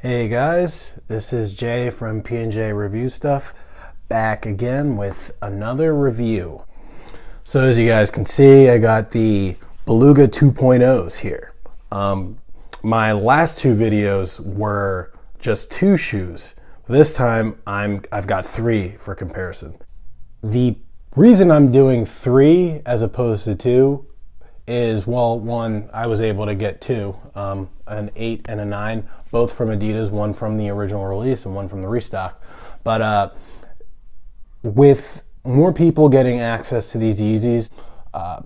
Hey guys, this is Jay from P&J Review Stuff, back again with another review. So as you guys can see, I got the Beluga 2.0s here. My last two videos were just two shoes. This time I've got three for comparison. The reason I'm doing three as opposed to two is, well, one, I was able to get two, an 8 and a 9, both from Adidas, one from the original release and one from the restock. But with more people getting access to these Yeezys,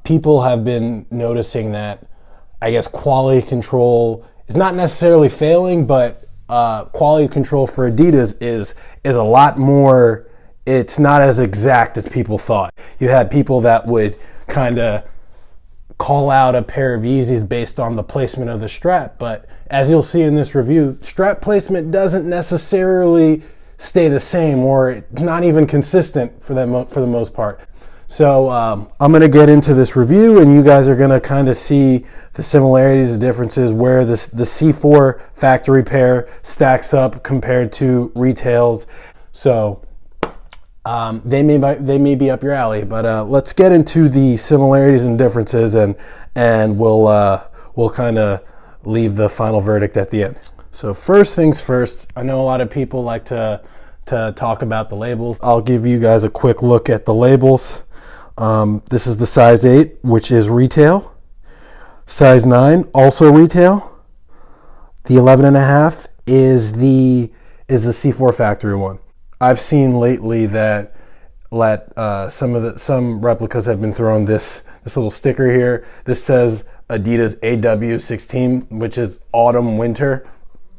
people have been noticing that, I guess, quality control is not necessarily failing, but quality control for Adidas is a lot more, it's not as exact as people thought. You had people that would kind of call out a pair of Yeezys based on the placement of the strap, but as you'll see in this review, strap placement doesn't necessarily stay the same, or not even consistent for the most part. So I'm gonna get into this review and you guys are gonna kind of see the similarities, the differences, where the C4 factory pair stacks up compared to retails. So they may be up your alley, but let's get into the similarities and differences, and we'll kind of leave the final verdict at the end. So first things first, I know a lot of people like to talk about the labels. I'll give you guys a quick look at the labels. This is the size 8, which is retail. Size 9, also retail. The 11.5 is the C4 factory one. I've seen lately that some replicas have been thrown this little sticker here. This says Adidas AW16, which is autumn winter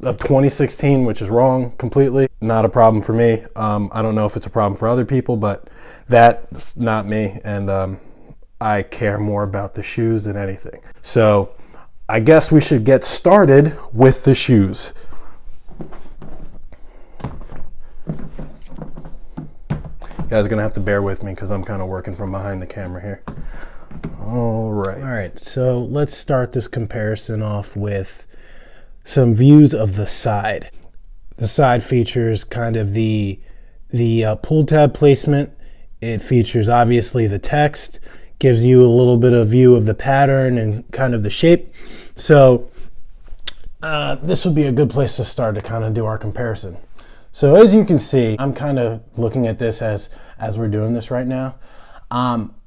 of 2016, which is wrong completely. Not a problem for me. I don't know if it's a problem for other people, but that's not me, and I care more about the shoes than anything. So I guess we should get started with the shoes. You guys are gonna have to bear with me because I'm kind of working from behind the camera here. All right, so let's start this comparison off with some views of the side. The side features kind of the pull tab placement. It features obviously the text, gives you a little bit of view of the pattern and kind of the shape. So this would be a good place to start to kind of do our comparison. So as you can see, I'm kind of looking at this as we're doing this right now.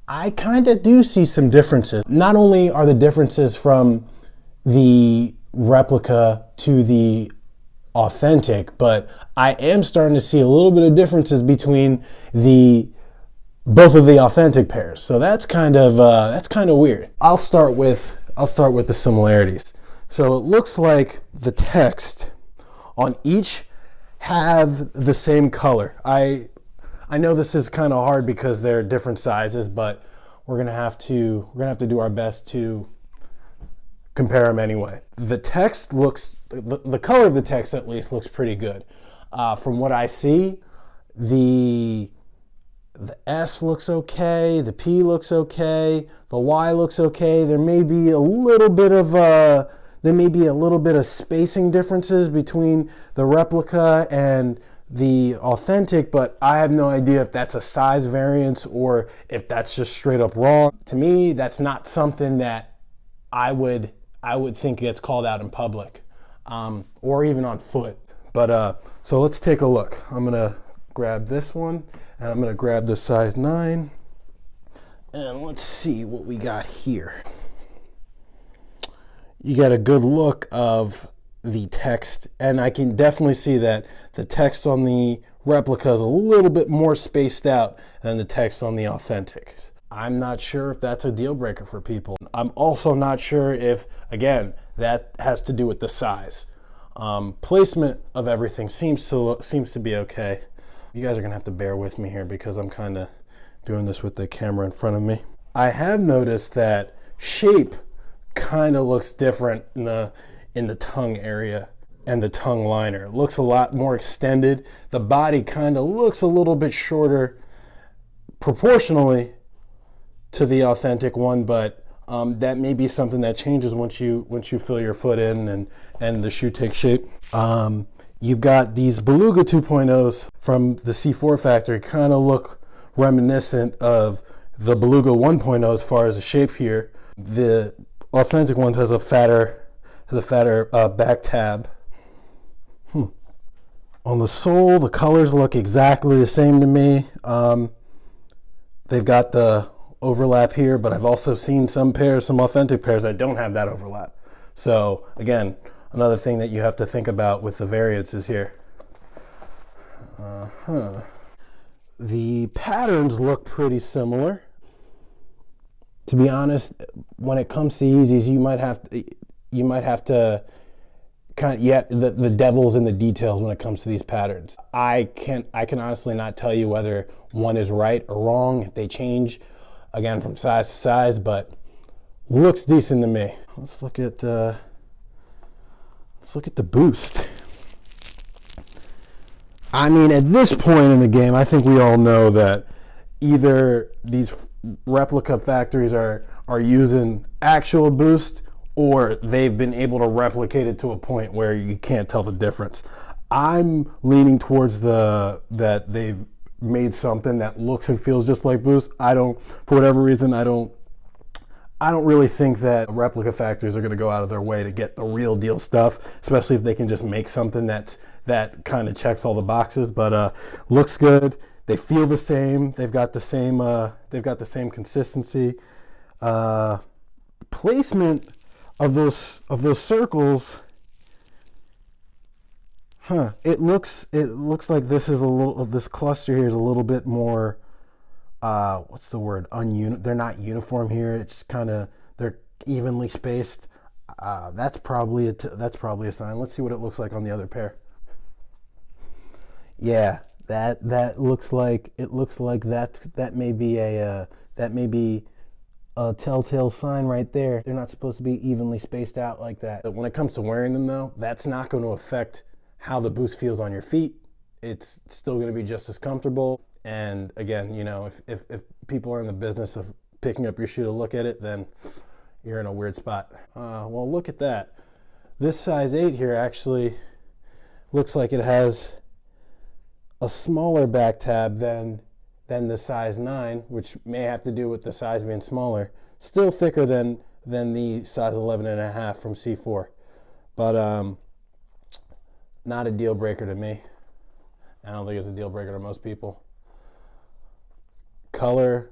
I kind of do see some differences. Not only are the differences from the replica to the authentic, but I am starting to see a little bit of differences between both of the authentic pairs. So that's kind of weird. I'll start with the similarities. So it looks like the text on each have the same color. I know this is kind of hard because they're different sizes, but we're gonna have to do our best to compare them anyway. The text looks, the color of the text at least looks pretty good. From what I see, the S looks okay, the P looks okay, the Y looks okay. There may be a little bit of spacing differences between the replica and the authentic, but I have no idea if that's a size variance or if that's just straight up wrong. To me, that's not something that I would think gets called out in public, or even on foot. But so let's take a look. I'm gonna grab this one and I'm gonna grab the size 9, and let's see what we got here. You get a good look of the text, and I can definitely see that the text on the replica is a little bit more spaced out than the text on the authentics. I'm not sure if that's a deal breaker for people. I'm also not sure if, again, that has to do with the size. Placement of everything seems to be okay. You guys are gonna have to bear with me here because I'm kind of doing this with the camera in front of me. I have noticed that shape kind of looks different in the tongue area and the tongue liner. It looks a lot more extended. The body kind of looks a little bit shorter proportionally to the authentic one, but that may be something that changes once you fill your foot in and the shoe takes shape. You've got these Beluga 2.0s from the C4 factory, kind of look reminiscent of the Beluga 1.0 as far as the shape here. The authentic one has a fatter back tab. On the sole, the colors look exactly the same to me. They've got the overlap here, but I've also seen some authentic pairs that don't have that overlap. So again, another thing that you have to think about with the variances here. The patterns look pretty similar. To be honest, when it comes to Yeezys, you might have to the devil's in the details when it comes to these patterns. I can honestly not tell you whether one is right or wrong, if they change again from size to size, but looks decent to me. Let's look at the boost. I mean, at this point in the game, I think we all know that either these replica factories are using actual boost, or they've been able to replicate it to a point where you can't tell the difference. I'm leaning towards that they've made something that looks and feels just like boost. For whatever reason, I don't really think that replica factories are going to go out of their way to get the real deal stuff, especially if they can just make something that kind of checks all the boxes. But looks good. They feel the same. They've got the same consistency. Placement of those circles. It looks like this cluster here is a little bit more. What's the word? They're not uniform here. It's they're evenly spaced. That's probably a sign. Let's see what it looks like on the other pair. Yeah, that looks like that may be a telltale sign right there. They're not supposed to be evenly spaced out like that. But when it comes to wearing them though, that's not going to affect how the boost feels on your feet. It's still going to be just as comfortable. And again, if people are in the business of picking up your shoe to look at it, then you're in a weird spot. Well, look at that. This size 8 here actually looks like it has a smaller back tab than the size 9, which may have to do with the size being smaller. Still thicker than the size 11.5 from C4, but not a deal breaker to me. I don't think it's a deal breaker to most people. Color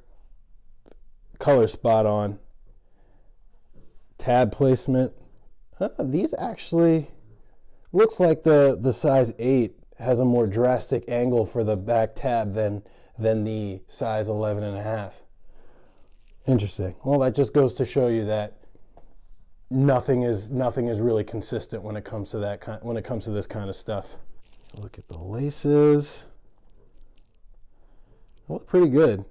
spot on. Tab placement. These actually looks like the size 8 has a more drastic angle for the back tab than the size 11.5. Interesting. Well, that just goes to show you that nothing is really consistent when it comes to this kind of stuff. Look at the laces. They look pretty good.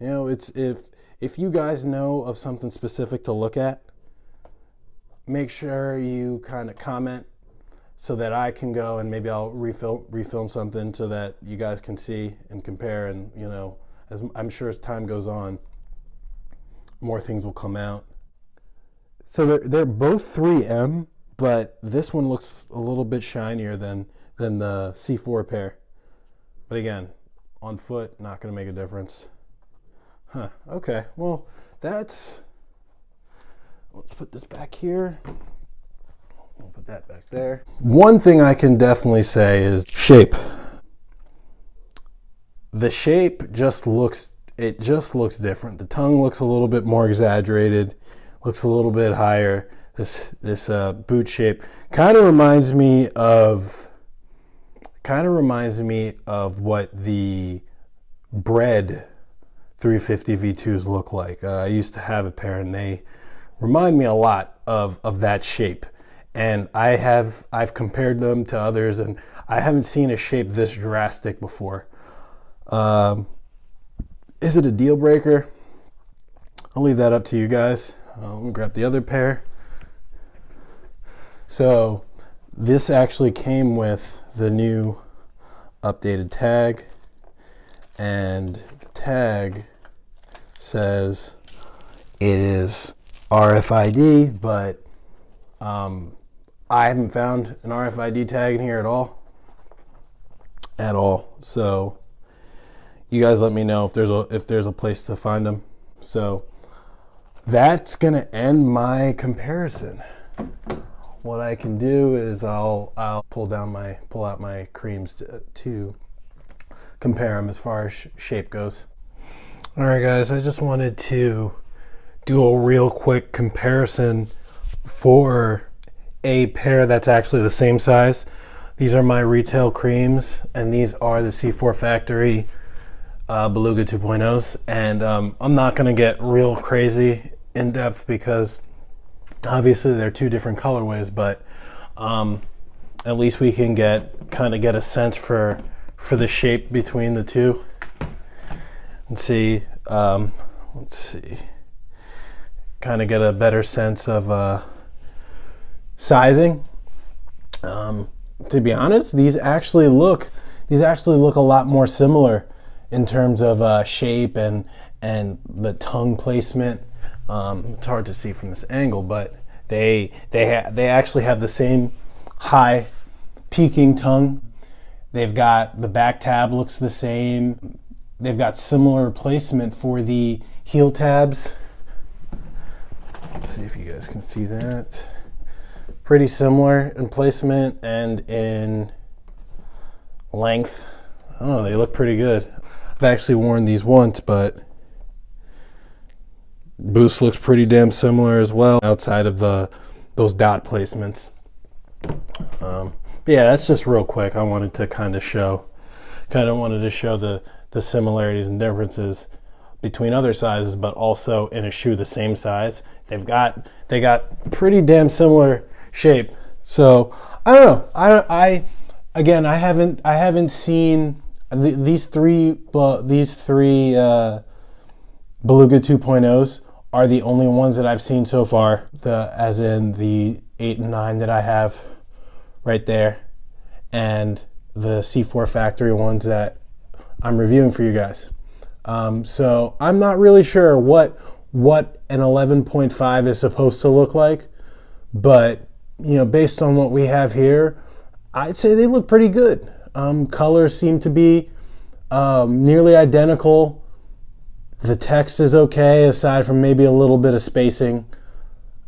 It's if you guys know of something specific to look at, make sure you kind of comment so that I can go and maybe I'll refilm something so that you guys can see and compare. And as I'm sure as time goes on, more things will come out. So they're both 3M, but this one looks a little bit shinier than the C4 pair. But again, on foot, not going to make a difference. Okay, well, let's put this back here. We'll put that back there. One thing I can definitely say is shape. The shape just looks different. The tongue looks a little bit more exaggerated, looks a little bit higher. This boot shape kind of reminds me of what the Bread 350 V2s look like. I used to have a pair and they remind me a lot of that shape. And I've compared them to others and I haven't seen a shape this drastic before. Is it a deal breaker? I'll leave that up to you guys. Let me grab the other pair. So this actually came with the new updated tag, and the tag says it is RFID, but I haven't found an RFID tag in here at all. So you guys let me know if there's a place to find them. So that's gonna end my comparison. What I can do is I'll pull out my creams to compare them as far as shape goes. All right, guys, I just wanted to do a real quick comparison for a pair that's actually the same size. These are my retail creams, and these are the C4 Factory Beluga 2.0s. And I'm not gonna get real crazy in depth because obviously they're two different colorways, but at least we can kind of get a sense for the shape between the two. And see, let's see, kind of get a better sense of sizing. To be honest, these actually look a lot more similar in terms of shape and the tongue placement. It's hard to see from this angle, but they actually have the same high peaking tongue. They've got the back tab looks the same. They've got similar placement for the heel tabs. Let's see if you guys can see that. Pretty similar in placement and in length. I don't know, they look pretty good. I've actually worn these once, but boost looks pretty damn similar as well outside of those dot placements. Yeah, that's just real quick. I wanted to kind of show the similarities and differences between other sizes, but also in a shoe the same size. They got pretty damn similar shape. So I don't know. I haven't seen these three Beluga 2.0s are the only ones that I've seen so far. As in the 8 and 9 that I have right there, and the C4 Factory ones that I'm reviewing for you guys. So I'm not really sure what an 11.5 is supposed to look like, but based on what we have here, I'd say they look pretty good. Colors seem to be nearly identical. The text is okay, aside from maybe a little bit of spacing.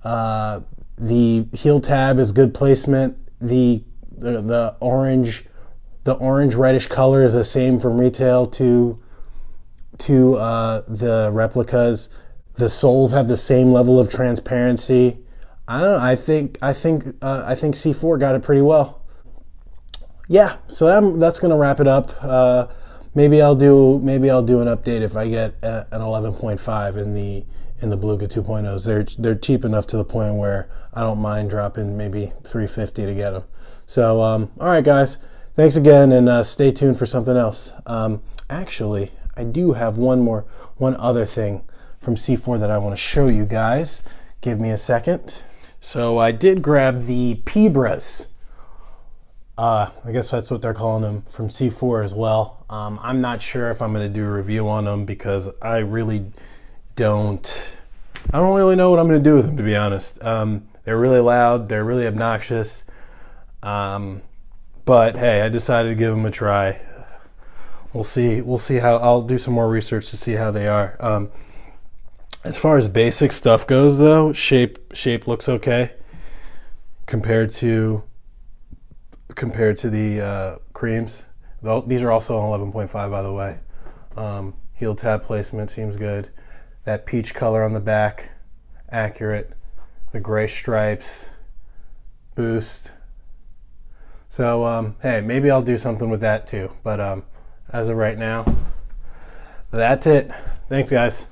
The heel tab is good placement. The orange reddish color is the same from retail to the replicas. The soles have the same level of transparency. I don't know. I think C4 got it pretty well. Yeah, so that's gonna wrap it up. Maybe I'll do an update if I get an 11.5 in the Beluga 2.0s. They're cheap enough to the point where I don't mind dropping maybe $350 to get them. So all right, guys, thanks again, and stay tuned for something else. Actually, I do have one other thing from C4 that I want to show you guys. Give me a second. So I did grab the Pibras. I guess that's what they're calling them, from C4 as well. I'm not sure if I'm going to do a review on them because I don't really know what I'm going to do with them, to be honest. They're really loud. They're really obnoxious. But hey, I decided to give them a try. We'll see how. I'll do some more research to see how they are. As far as basic stuff goes, though, shape looks okay compared to the creams. These are also on 11.5, by the way. Heel tab placement seems good. That peach color on the back, accurate. The gray stripes, boost. So hey, maybe I'll do something with that too. But as of right now, that's it. Thanks, guys.